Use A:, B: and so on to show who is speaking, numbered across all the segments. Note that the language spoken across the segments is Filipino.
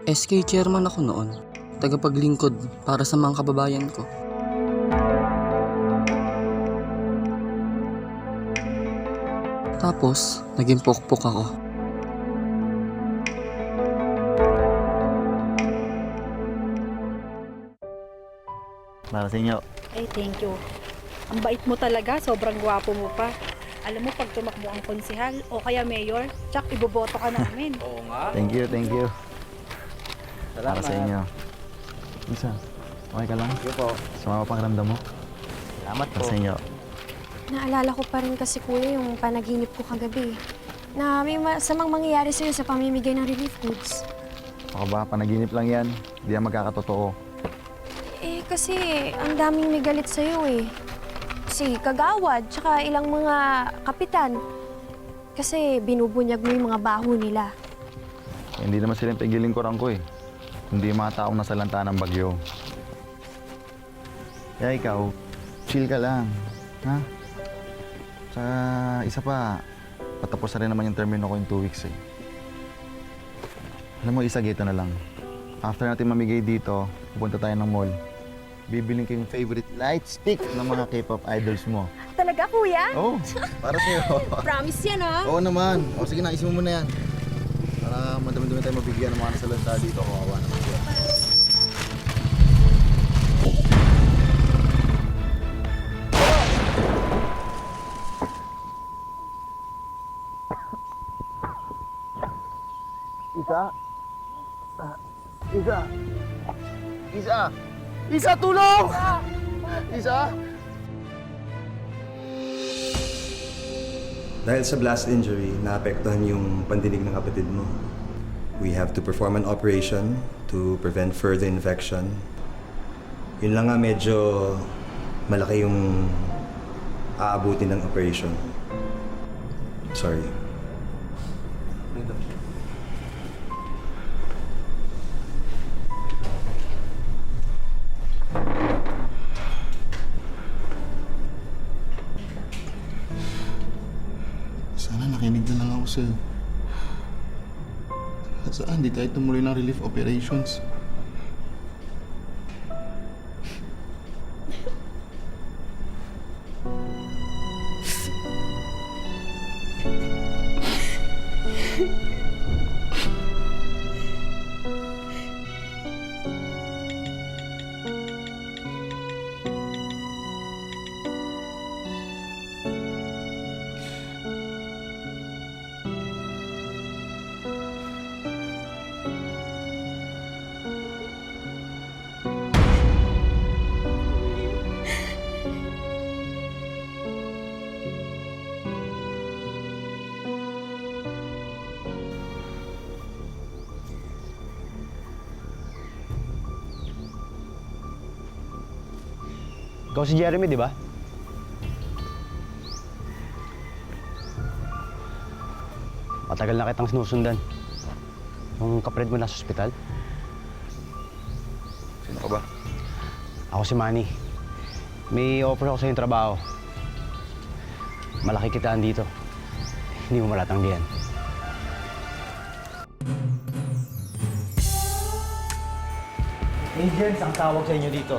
A: SK chairman ako noon, tagapaglingkod para sa mga kababayan ko. Tapos, naging pokpok ako.
B: Para sa inyo.
C: Ay, thank you. Ang bait mo talaga, sobrang gwapo mo pa. Alam mo, pag tumakbo ang konsehal o kaya mayor, tsak, iboboto ka namin.
D: Oo nga.
B: Thank you, thank you.
D: Salamat.
B: Para sa inyo. Isa, okay ka lang?
D: Sige po.
B: Sumama pakiramdam mo?
D: Salamat po.
B: Para sa inyo.
E: Naalala ko pa rin kasi kuya yung panaginip ko kagabi. Na may masamang mangyayari sa'yo sa pamimigay ng relief goods.
B: Baka ba, panaginip lang yan. Hindi yan magkakatotoo.
E: Eh kasi ang daming may galit sa'yo eh. Si Kagawad, tsaka ilang mga kapitan. Kasi binubunyag mo yung mga baho nila.
B: Hindi naman sila yung pigilingkuran ko eh. Kundi yung mga taong nasalanta ng bagyo. Kaya ikaw, chill ka lang. Ha? Sa isa pa, patapos na rin naman yung termino ko in 2 weeks eh. Alam mo, isa gito na lang. After natin mamigay dito, pupunta tayo ng mall. Bibiling ko yung favorite light stick ng mga K-pop idols mo.
E: Talaga kuya?
B: Oo, para sa'yo.
E: Promise yan ah.
B: Oo naman. O sige na, isin mo muna yan. Para madami-dami tayo mabigyan ng mga nasalanta dito. Kawawa naman siya. Isa. Isa. Isa. Isa, tulong! Isa.
F: Dahil sa blast injury, naapektuhan yung pandinig ng kapatid mo. We have to perform an operation to prevent further infection. Yun lang nga, medyo malaki yung aabutin ng operation. Sorry.
G: Sana nakinig na lang ako sa'yo. Saan? Di tayo tumuloy ng relief operations.
D: Ikaw si Jeremy, di ba? Matagal na kitang sinusundan. Yung kapatid mo nasa ospital.
B: Sino ka ba?
D: Ako si Manny. May offer ako sa'yo yung trabaho. Malaki kitaan dito. Hindi mo malatanggihan. Agents ang tawag sa inyo dito.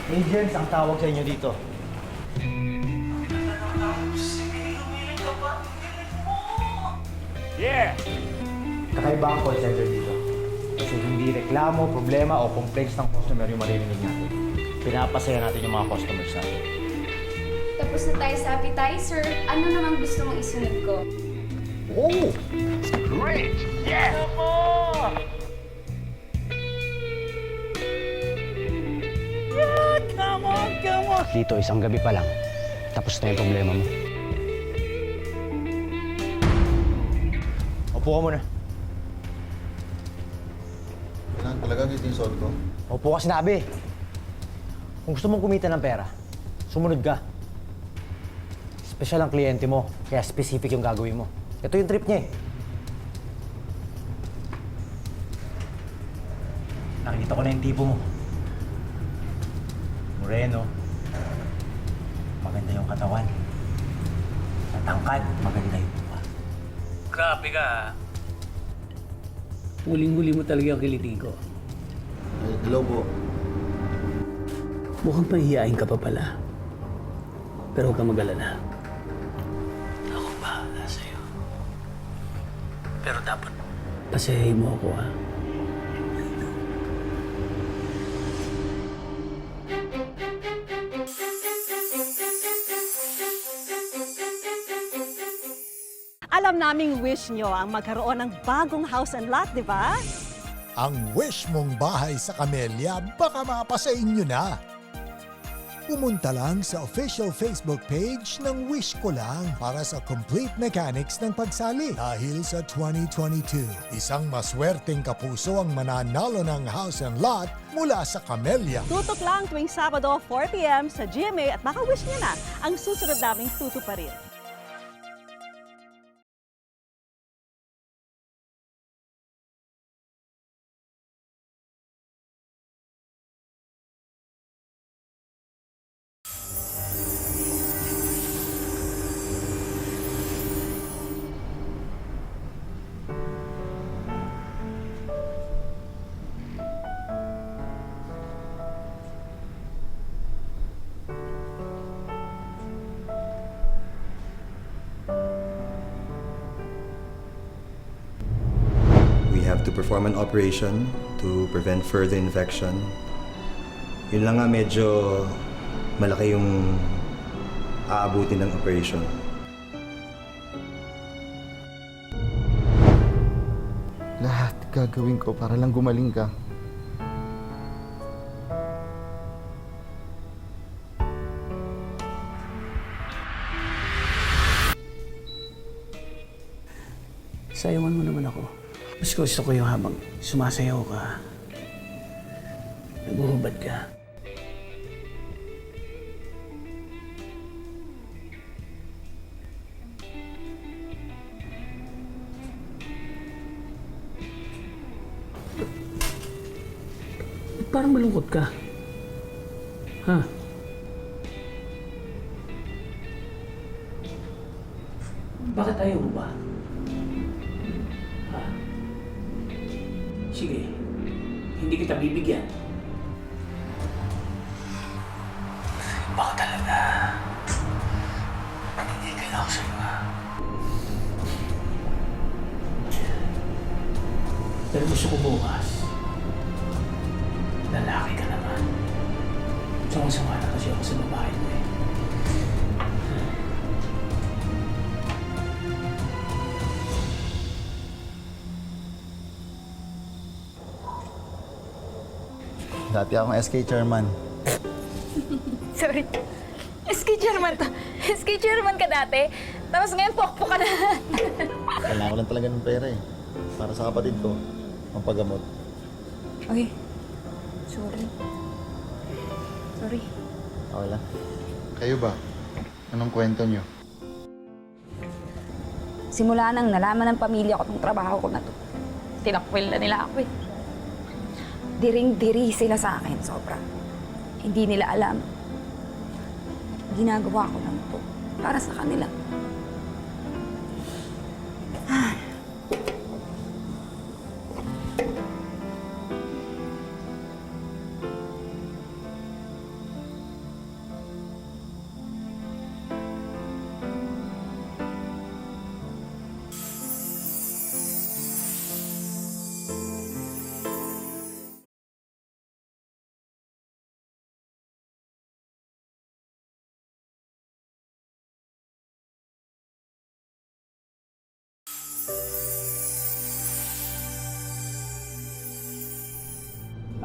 D: Agents ang tawag sa inyo dito.
H: Yeah!
D: Kakaiba ang call center dito. Kasi hindi reklamo, problema o complaints ng customer yung maririnig natin. Pinapasaya natin yung mga customers natin.
I: Tapos na tayo sa appetizer. Ano naman gusto mong isunod ko?
D: Oh!
H: Great! Yeah!
D: Dito, isang gabi pa lang. Tapos na yung problema mo. Upo ka muna.
B: Kailangan talaga ganito yung suot ko.
D: Upo ka sinabi. Kung gusto mong kumita ng pera, sumunod ka. Special ang kliyente mo, kaya specific yung gagawin mo. Ito yung trip niya eh. Nakikita ko na yung tipo mo. Moreno. Maganda yung katawan. Matangkad, maganda yung mukha.
J: Grabe ka, ha? Huling-huli mo talaga yung kiliting ko.
B: Ay, hello po.
J: Mukhang pahihiyain ka pa pala. Pero huwag kang mag-alala. Ako bahala sa'yo. Pero dapat pasayahin mo ako, ha?
K: Alam naming wish nyo ang magkaroon ng bagong house and lot, di ba?
L: Ang wish mong bahay sa Camellia baka mapasa inyo na. Pumunta lang sa official Facebook page ng Wish Ko Lang para sa complete mechanics ng pagsali. Dahil sa 2022, isang maswerteng kapuso ang mananalo ng house and lot mula sa Camellia.
K: Tutok lang tuwing Sabado, 4 p.m. sa GMA at baka wish nyo na ang susunod naming tutuparin.
F: We have to perform an operation to prevent further infection. Yun lang nga, medyo malaki yung aabutin ng operation.
B: Lahat gagawin ko para lang gumaling ka.
J: Sayawan mo naman ako. Mas gusto ko yung habang sumasayaw ka, naguhubad ka. Ba't parang malungkot ka? Ha? Bakit ayaw mo ba? Sige, hindi kita bibigyan. Baka talaga. Nanginigil ako sa'yo, ha? Pero gusto ko bukas. Lalaki ka naman. Sama-sama na kasi ako sa babae mo, eh.
B: Dati akong SK chairman.
I: Sorry. SK chairman to. SK chairman ka dati. Tapos ngayon pokpok ka na.
B: Kailangan ko lang talaga ng pera eh. Para sa kapatid ko, ang paggamot.
I: Okay. Sorry. Sorry.
B: Okay lang. Kayo ba? Anong kwento nyo?
I: Simula nang nalaman ng pamilya ko itong trabaho ko na to, tinakwil na nila ako eh. Diring-diri sila sa akin, sobra. Hindi nila alam. Ginagawa ko lang to para sa kanila.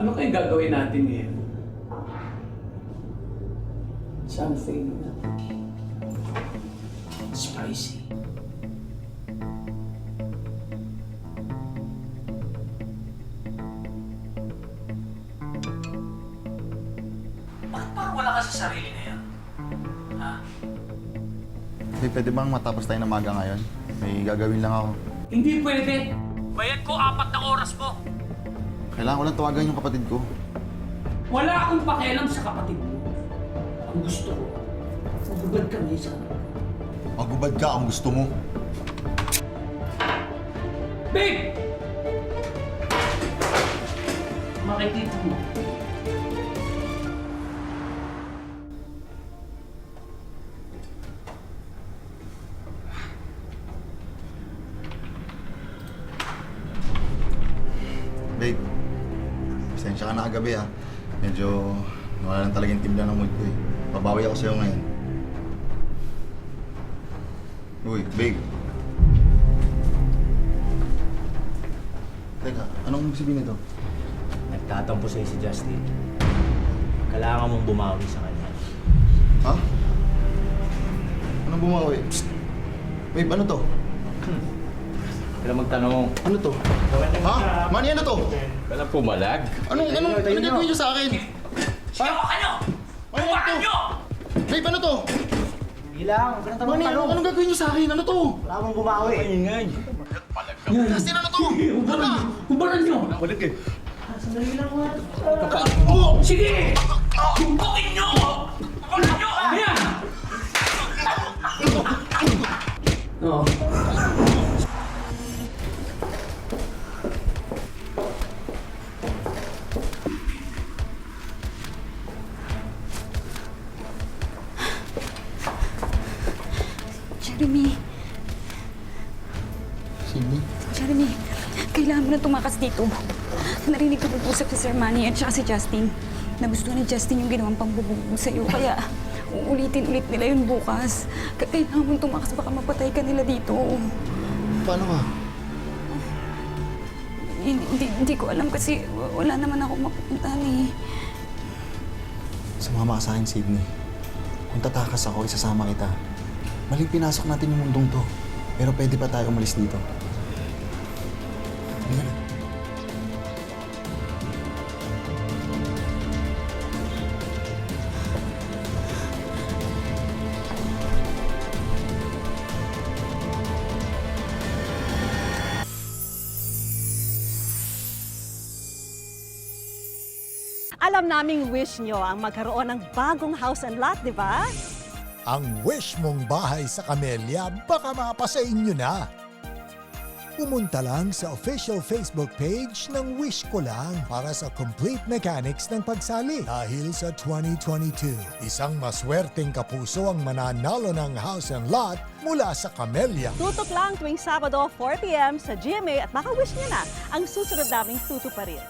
J: Ano kayang gagawin natin ngayon? Something spicy. sa sarili ngayon? Ha?
B: Babe, pwede bang matapos tayo ng maga ngayon? May gagawin lang ako.
J: Hindi pwede! Bayad ko 4 na oras mo!
B: Kailangan ko lang tawagan yung kapatid ko.
J: Wala akong pakialam sa kapatid mo. Ang gusto ko, magubad kami sa anak ko.
B: Magubad ka kung gusto mo.
J: Babe! Makikita mo.
B: Babe, pasensya ka na kagabi ha. Medyo nawala lang talaga yung timbla ng mood ko eh. Babawi ako sa'yo ngayon. Uy, babe. Teka, anong ibig sabihin nito?
D: Nagtatampo sa'yo si Justin. Kailangan mong bumawi sa kanya.
B: Ha? Anong bumawi? Psst! Babe, ano to?
D: Kailangan magtanong.
B: Ano to? Ha? Manny, ano to?
D: Kailangan pumalag.
B: Anong gagawin niyo sa akin?
J: Sigaw ka nyo! Bumaan nyo!
B: Babe, ano to?
D: Hindi lang. Huwag ka nang
B: Manny,
D: tanong.
B: anong gagawin niyo sa akin? Ano to?
D: Wala mong bumawi. Ingay.
B: Justin, ano to? Ano?
J: Hubaran nyo!
D: Balik eh.
B: Oh!
J: Sige! Humbukin nyo! Hubaran nyo! Ayan! Oh.
I: Jeremy,
G: Sydney?
I: Jeremy, kailangan mo na tumakas dito. Narinig ko pag-usap si Sir Manny at saka si Justin. Nagustuhan ni Justin yung ginawang pambubog sa'yo, kaya uulitin-ulit nila yun bukas. Kailangan mo tumakas, baka mapatay ka nila dito.
B: Paano ka?
I: Hindi ko alam kasi wala naman ako mapupuntahan eh.
B: Sumama ka sa akin, Sydney. Kung tatakas ako, isasama kita. Maling pinasok natin yung mundong to. Pero pwede pa tayo umalis dito. Halika na.
K: Alam naming wish nyo ang magkaroon ng bagong house and lot, di ba?
L: Ang wish mong bahay sa Camellia baka mapasa inyo na. Pumunta lang sa official Facebook page ng Wish Ko Lang para sa complete mechanics ng pagsali. Dahil sa 2022, isang maswerteng kapuso ang mananalo ng house and lot mula sa Camellia.
K: Tutok lang tuwing Sabado, 4 p.m. sa GMA at baka wish nyo na ang susunod naming tutuparin.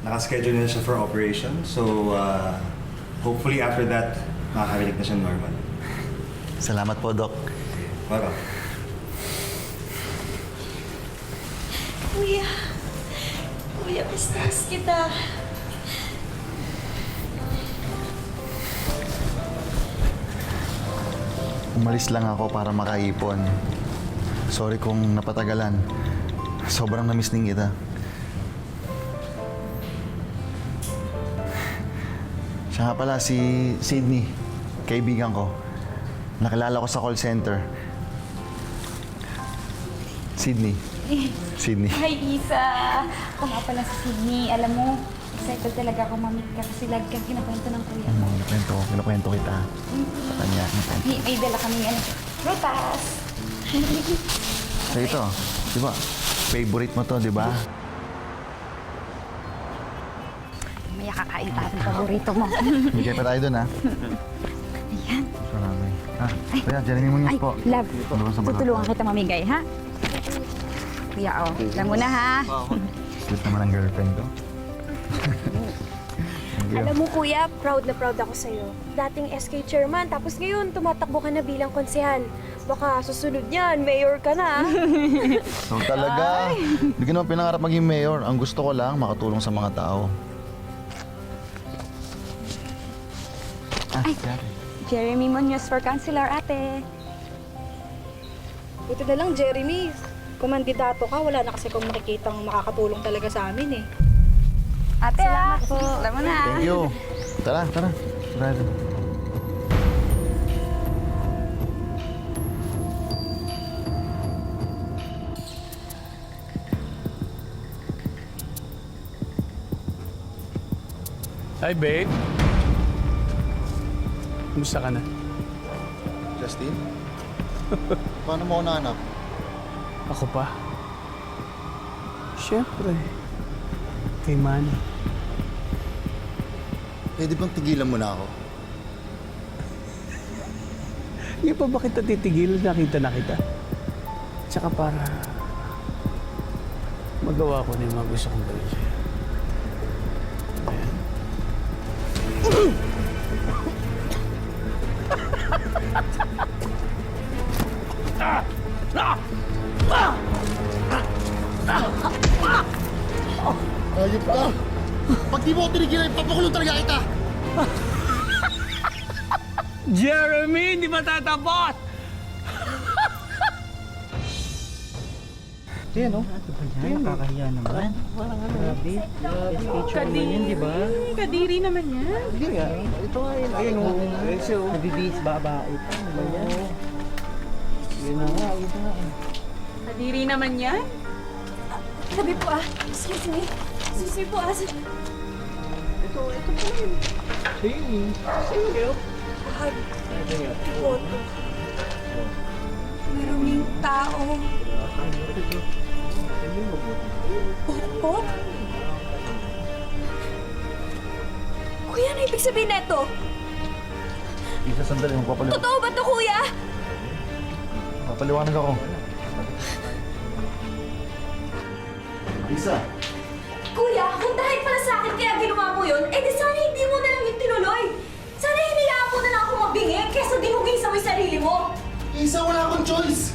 F: Nakaschedule na siya for operation. So, hopefully after that, makakarinig na siya normal.
B: Salamat po, Doc.
F: Welcome.
I: Kuya, miss kita.
B: Umalis lang ako para makaipon. Sorry kung napatagalan. Sobrang na-miss din kita. Siya nga pala si Sydney, kaibigan ko. Nakilala ko sa call center. Sydney.
I: Hi, Isa. Ako nga pala si Sydney. Alam mo, excited talaga ako mamit ka kasi lagi kang kinakwento ng kuya mo.
B: Kinukwento kita. Sa kanya.
I: May dala kami prutas.
B: So ito, di ba? Favorite mo to, di ba?
I: Maya kakain tayo ng paborito mo.
B: Bigay pa tayo dun, ha?
I: Ayan.
B: Marami. Ha? Kuya, Jeremy mo
I: Ay,
B: po.
I: love.
B: Ano ba sa balat
I: Tutulungan
B: ko?
I: kita mamigay, ha? Kuya, lang muna, ha?
B: Sweet naman ang girlfriend ko. you.
E: Alam mo kuya, proud na proud ako sa'yo. Dating SK chairman, tapos ngayon tumatakbo ka na bilang konsehal. Baka susunod niyan, mayor ka na.
B: So talaga, hindi ko naman pinangarap maging mayor. Ang gusto ko lang, makatulong sa mga tao.
I: Ay, Jeremy Munoz for Councilor, ate.
C: Buti na lang, Jeremy. Kumandidato ka, wala na kasi kung makikitang makakatulong talaga sa amin eh.
I: Ate, salamat po. Alam mo na.
B: Thank you. Tara, tara. Drive.
J: Hi, babe. Kumusta ka na?
B: Justin? Paano mo ako nahanap?
J: Ako pa. Siyempre. Kay Manny.
B: Pwede bang tigilan mo na ako?
J: Hindi pa ba kita titigil? Nakita na kita. Tsaka para magawa ko na yung mga gusto kong gawin sa'yo. Ayan.
G: Ayop ka! Pag di mo ako tinigilan, papakulong talaga kita!
J: Jeremy, hindi matatapos!
D: Yan, no? Yan, nakakahiya naman. Grabe. Kadiri yan, di ba?
K: Kadiri naman yan.
D: Hindi nga. Ito nga yun. Ayun, o. Nabibis, babae pa. Ano ba yan? Yun na nga, ito nga.
K: Kadiri naman yan.
E: Sabi po excuse me. Excuse me po
J: Ito pa yun. Sige.
E: Boto. Maruming tao. Opo? Kuya, ano ibig sabihin neto?
B: Isa, sandali. Magpapaliwanag.
E: Totoo ba to, kuya?
B: Papaliwanag ako. Isa.
E: Kuya, kung dahil pala sa akin kaya ginawa mo yun, di sana hindi mo na lang yung tinuloy. Sana hinayaan mo na lang ako mabingi kesa dinugin sa may sarili mo.
G: Isa, wala akong choice!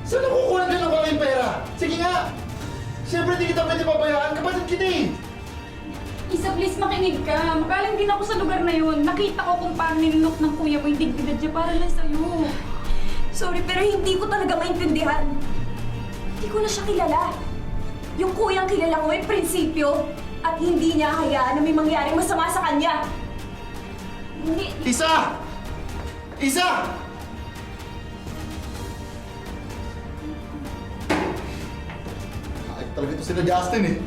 G: Saan nakukuha ka ng aking pera? Sige nga! Siyempre di kita pwede pabayaan, kapatid kita eh!
I: Isa, please makinig ka. Magaling din ako sa lugar na yun. Nakita ko kung paano nilunok ng kuya mo yung dignidad niya para lang sa'yo.
E: Sorry, pero hindi ko talaga maintindihan. Hindi ko na siya kilala. Yung kuyang kilala ko ay prinsipyo at hindi niya hayaan na may mangyaring masama sa kanya. Hindi...
G: Isa! Isa! Ay, talaga ito sila Justin eh.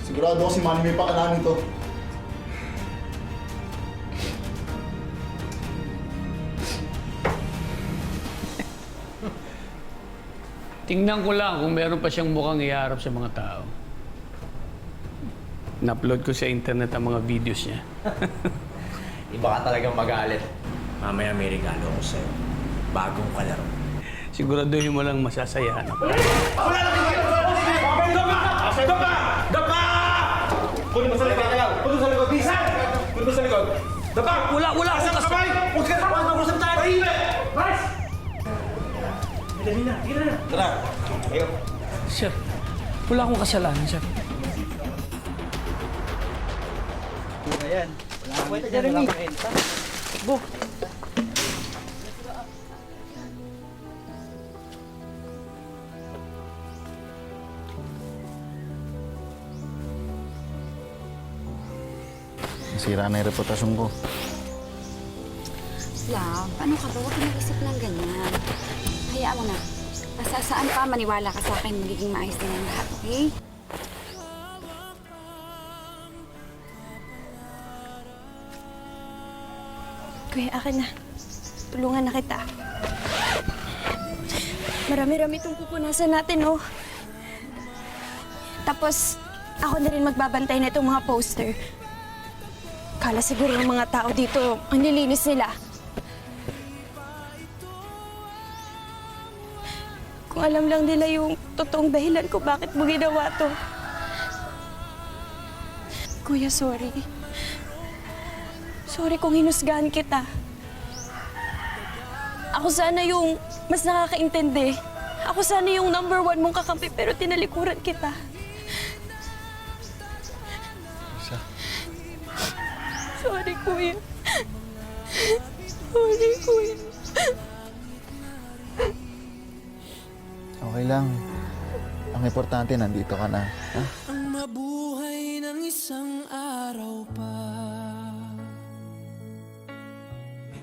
G: Sigurado ako si Manny may pakalanan ito.
J: Tingnan ko lang kung meron pa siyang mukhang iharap sa mga tao. Na-upload ko sa internet ang mga videos niya.
D: Iba ka talagang magalit. Mamaya may regalo ko sa'yo. Bagong kalaro.
J: Siguraduhin mo lang masasayahan ako.
H: Kunin mo sa likod! Kunin mo sa likod! Bisan! Kunin mo sa likod! Dabang!
J: Wala akong
H: Asang kamay! Huwag ka na! Mag-usap tayo! Tahimik! Mas! Tara! Ayo!
J: Sir, wala akong kasalanan, sir.
D: Ayan. Wala Jeremy. Go.
B: Nasira na yung reputasyon ko.
I: Love, ano ka ba? Huwag ka mag-isip ng ganyan. Hayaan mo na. Basta saan pa maniwala ka sa akin, magiging maayos din ang lahat, okay?
E: Kuya, akin na. Tulungan na kita. Marami-rami itong pupunasan natin, oh. Tapos, ako na rin magbabantay na itong mga poster. Kala siguro ng mga tao dito, ang nilinis nila. Kung alam lang nila yung totoong dahilan ko bakit mo ginawa to.
I: Kuya, sorry. Sorry kung hinusgahan kita. Ako sana yung mas nakakaintindi. Ako sana yung number 1 mong kakampi pero tinalikuran kita.
B: Isa.
I: Sorry, Kuya. Sorry, Kuya.
B: Okay lang. Ang importante, nandito ka na. Ha?
J: Ang mabuhay ng isang araw pa.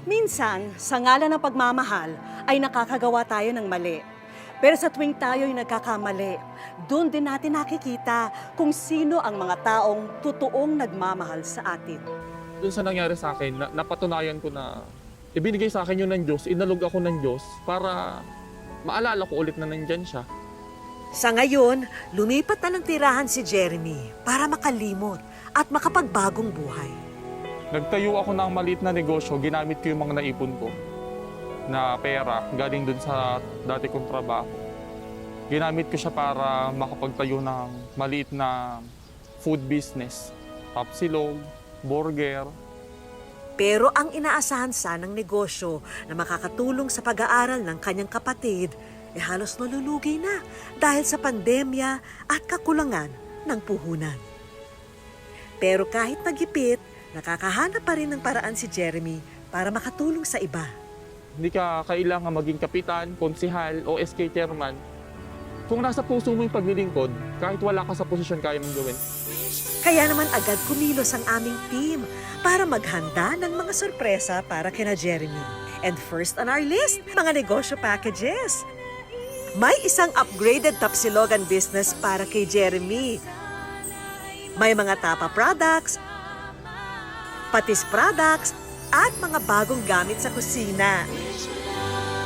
K: Minsan, sa ngalan ng pagmamahal, ay nakakagawa tayo ng mali. Pero sa tuwing tayo'y nagkakamali, doon din natin nakikita kung sino ang mga taong totoong nagmamahal sa atin.
H: Doon sa nangyari sa akin, napatunayan ko na ibinigay sa akin yun ng Diyos, inalog ako ng Diyos para maalala ko ulit na nandyan siya.
K: Sa ngayon, lumipat na ng tirahan si Jeremy para makalimot at makapagbagong buhay.
H: Nagtayo ako ng maliit na negosyo, ginamit ko yung mga naipon ko na pera galing dun sa dati kong trabaho. Ginamit ko siya para makapagtayo ng maliit na food business. Tapsilog, burger.
K: Pero ang inaasahan sanang negosyo na makakatulong sa pag-aaral ng kanyang kapatid, halos nalulugi na dahil sa pandemya at kakulangan ng puhunan. Pero kahit nagipit, nakakahanap pa rin ng paraan si Jeremy para makatulong sa iba.
H: Hindi ka kailangan maging kapitan, konsihal o SK chairman. Kung nasa puso mo yung paglilingkod, kahit wala ka sa posisyon, kaya mong gawin.
K: Kaya naman agad kumilos ang aming team para maghanda ng mga sorpresa para kina Jeremy. And first on our list, mga negosyo packages. May isang upgraded tapsilogan business para kay Jeremy. May mga tapa products, patis products, at mga bagong gamit sa kusina.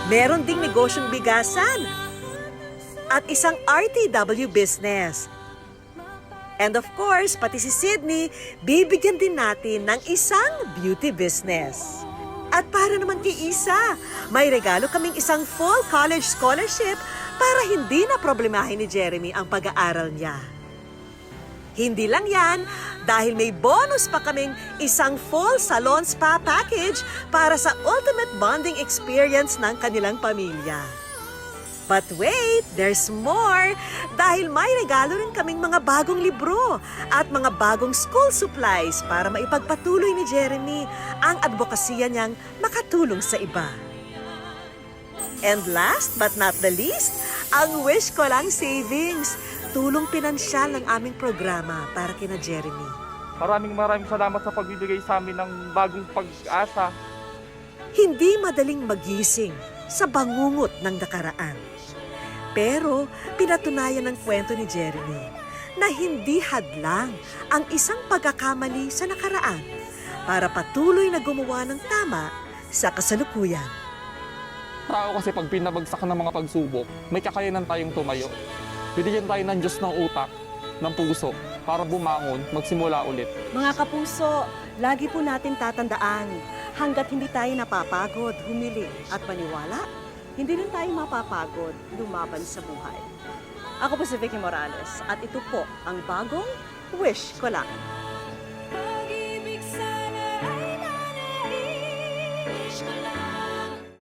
K: Meron ding negosyong bigasan at isang RTW business. And of course, pati si Sydney, bibigyan din natin ng isang beauty business. At para naman kay Isa, may regalo kaming isang full college scholarship para hindi na problemahin ni Jeremy ang pag-aaral niya. Hindi lang yan, dahil may bonus pa kaming isang full salon spa package para sa ultimate bonding experience ng kanilang pamilya. But wait, there's more! Dahil may regalo rin kaming mga bagong libro at mga bagong school supplies para maipagpatuloy ni Jeremy ang advokasya niyang makatulong sa iba. And last but not the least, ang Wish Ko Lang Savings, tulong pinansyal ng aming programa para kina Jeremy.
H: Maraming salamat sa pagbibigay sa amin ng bagong pag-asa.
K: Hindi madaling magising sa bangungot ng nakaraan. Pero pinatunayan ng kwento ni Jeremy na hindi hadlang ang isang pagkakamali sa nakaraan para patuloy na gumawa ng tama sa kasalukuyan.
H: Tao kasi pag pinabagsak ng mga pagsubok, may kakayanan tayong tumayo. Bigyan tayo ng Diyos ng utak, ng puso, para bumangon, magsimula ulit.
K: Mga kapuso, lagi po natin tatandaan, hanggat hindi tayo napapagod, humili at maniwala, hindi rin tayo mapapagod lumaban sa buhay. Ako po si Vicky Morales at ito po ang bagong Wish Ko Lang.